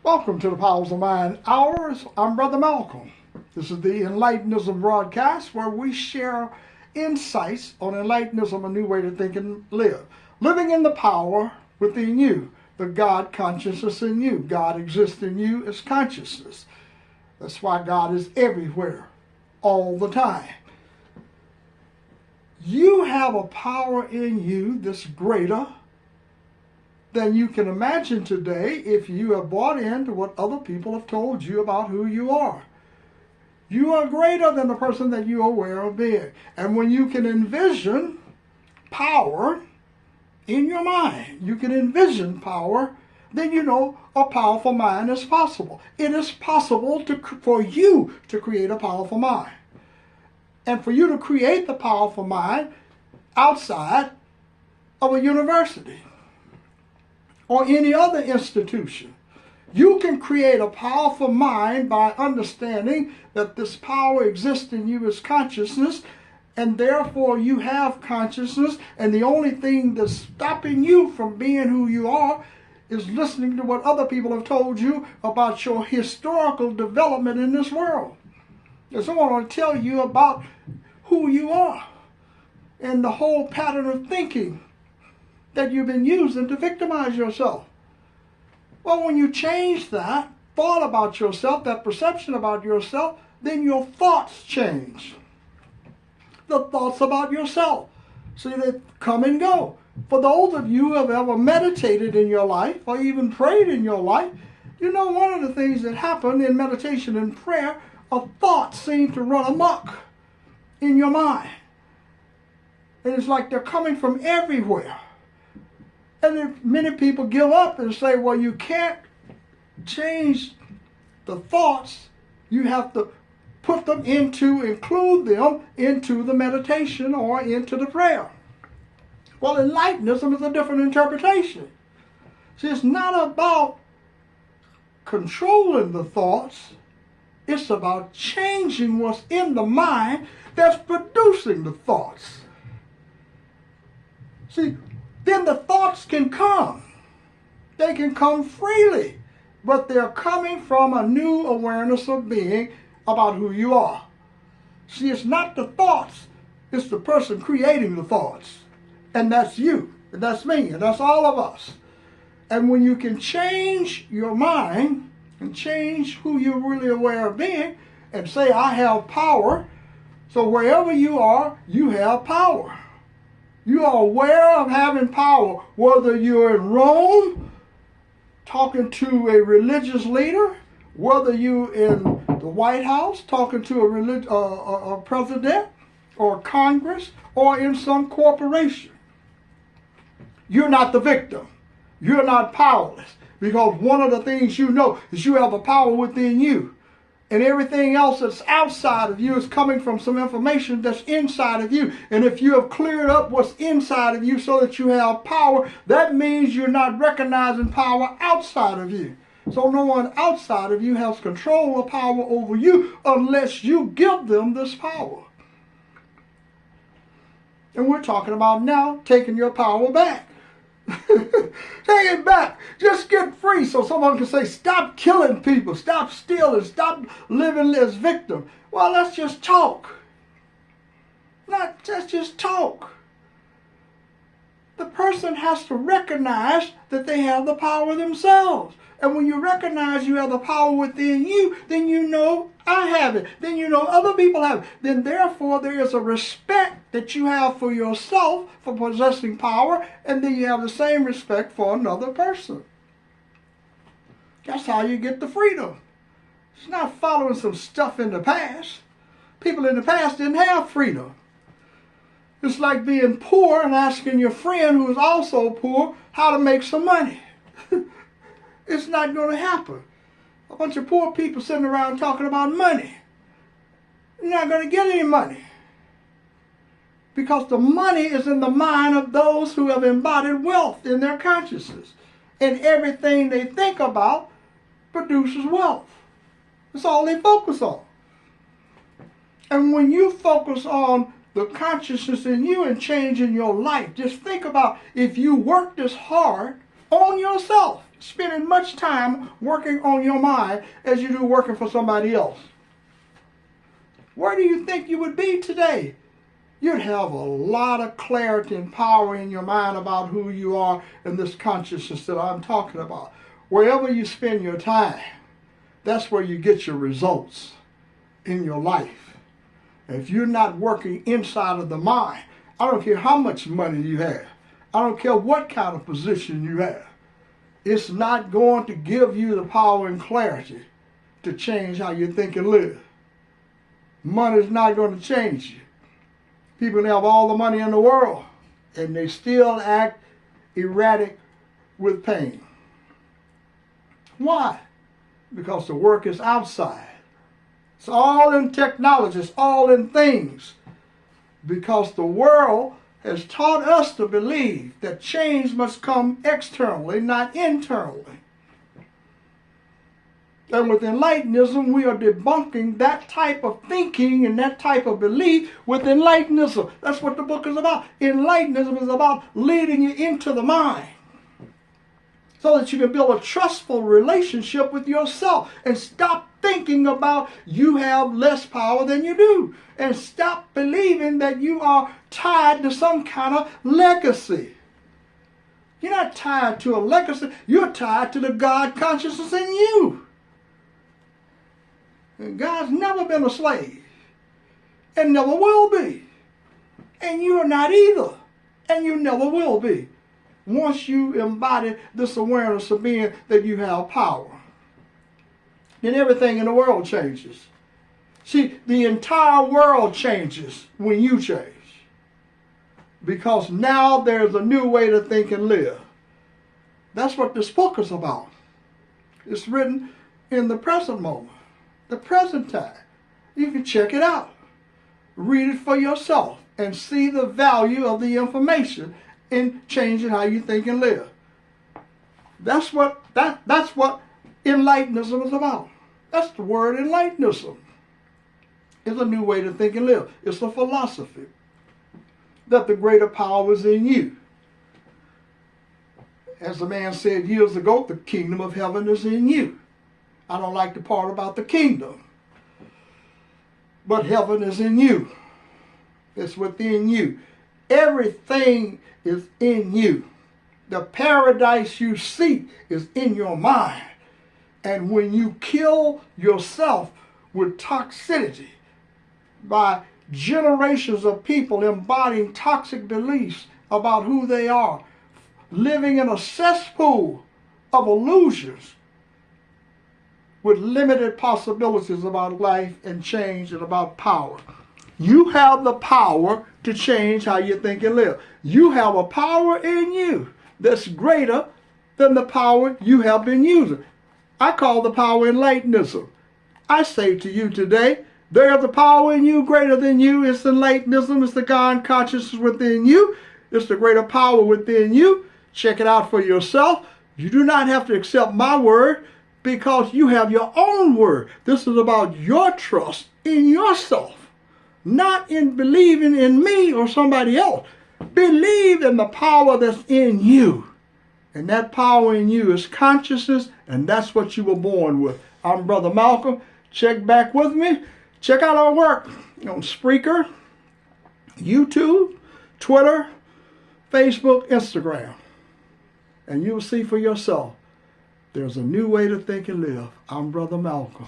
Welcome to the Powers of Mind Hours. I'm Brother Malcolm. This is the Enlightenism broadcast where we share insights on Enlightenism, a new way to think and live. Living in the power within you, the God consciousness in you. God exists in you as consciousness. That's why God is everywhere, all the time. You have a power in you that's greater than you can imagine today if you have bought into what other people have told you about who you are. You are greater than the person that you are aware of being. And when you can envision power in your mind, you can envision power, then you know a powerful mind is possible. It is possible for you to create a powerful mind. And for you to create the powerful mind outside of a university or any other institution. You can create a powerful mind by understanding that this power exists in you as consciousness, and therefore you have consciousness, and the only thing that's stopping you from being who you are is listening to what other people have told you about your historical development in this world. And someone will tell you about who you are and the whole pattern of thinking that you've been using to victimize yourself. Well, when you change that thought about yourself, that perception about yourself, then your thoughts change. The thoughts about yourself. See, they come and go. For those of you who have ever meditated in your life or even prayed in your life, you know one of the things that happen in meditation and prayer, a thought seems to run amok in your mind. And it's like they're coming from everywhere. And many people give up and say, well, you can't change the thoughts. You have to include them into the meditation or into the prayer. Well, Enlightenism is a different interpretation. See, it's not about controlling the thoughts. It's about changing what's in the mind that's producing the thoughts. See, then the thoughts can come. They can come freely, but they're coming from a new awareness of being about who you are. See, it's not the thoughts, it's the person creating the thoughts. And that's you, and that's me, and that's all of us. And when you can change your mind and change who you're really aware of being and say, I have power, so wherever you are, you have power. You are aware of having power, whether you're in Rome talking to a religious leader, whether you're in the White House talking to a president or Congress, or in some corporation. You're not the victim. You're not powerless, because one of the things you know is you have a power within you. And everything else that's outside of you is coming from some information that's inside of you. And if you have cleared up what's inside of you so that you have power, that means you're not recognizing power outside of you. So no one outside of you has control or power over you unless you give them this power. And we're talking about now taking your power back. Take it back. Just get free so someone can say, stop killing people, stop stealing, stop living as victim. Well, let's just talk. Let's just talk. The person has to recognize that they have the power themselves. And when you recognize you have the power within you, then you know I have it. Then you know other people have it. Then therefore there is a respect that you have for yourself for possessing power, and then you have the same respect for another person. That's how you get the freedom. It's not following some stuff in the past. People in the past didn't have freedom. It's like being poor and asking your friend who is also poor how to make some money. It's not going to happen. A bunch of poor people sitting around talking about money. You're not going to get any money. Because the money is in the mind of those who have embodied wealth in their consciousness. And everything they think about produces wealth. That's all they focus on. And when you focus on the consciousness in you and changing your life, just think about if you work this hard on yourself. spending much time working on your mind as you do working for somebody else. Where do you think you would be today? You'd have a lot of clarity and power in your mind about who you are and this consciousness that I'm talking about. Wherever you spend your time, that's where you get your results in your life. If you're not working inside of the mind, I don't care how much money you have. I don't care what kind of position you have. It's not going to give you the power and clarity to change how you think and live. Money's not going to change you. People have all the money in the world, and they still act erratic with pain. Why? Because the work is outside. It's all in technology. It's all in things. Because the world has taught us to believe that change must come externally, not internally. And with Enlightenism, we are debunking that type of thinking and that type of belief with Enlightenism. That's what the book is about. Enlightenism is about leading you into the mind so that you can build a trustful relationship with yourself and stop thinking about you have less power than you do, and stop believing that you are tied to some kind of legacy. You're not tied to a legacy. You're tied to the God consciousness in you. And God's never been a slave and never will be. And you're not either. And you never will be. Once you embody this awareness of being that you have power, then everything in the world changes. See, the entire world changes when you change. Because now there's a new way to think and live. That's what this book is about. It's written in the present moment, the present time. You can check it out. Read it for yourself and see the value of the information in changing how you think and live. That's what Enlightenism is about. That's the word Enlightenism. It's a new way to think and live. It's a philosophy that the greater power is in you. As the man said years ago, the kingdom of heaven is in you. I don't like the part about the kingdom. But heaven is in you. It's within you. Everything is in you. The paradise you seek is in your mind. And when you kill yourself with toxicity by generations of people embodying toxic beliefs about who they are, living in a cesspool of illusions with limited possibilities about life and change and about power. You have the power to change how you think and live. You have a power in you that's greater than the power you have been using. I call the power Enlightenism. I say to you today, there's a power in you greater than you. It's Enlightenism. It's the God consciousness within you. It's the greater power within you. Check it out for yourself. You do not have to accept my word because you have your own word. This is about your trust in yourself, not in believing in me or somebody else. Believe in the power that's in you. And that power in you is consciousness, and that's what you were born with. I'm Brother Malcolm. Check back with me. Check out our work on Spreaker, YouTube, Twitter, Facebook, Instagram. And you'll see for yourself, there's a new way to think and live. I'm Brother Malcolm.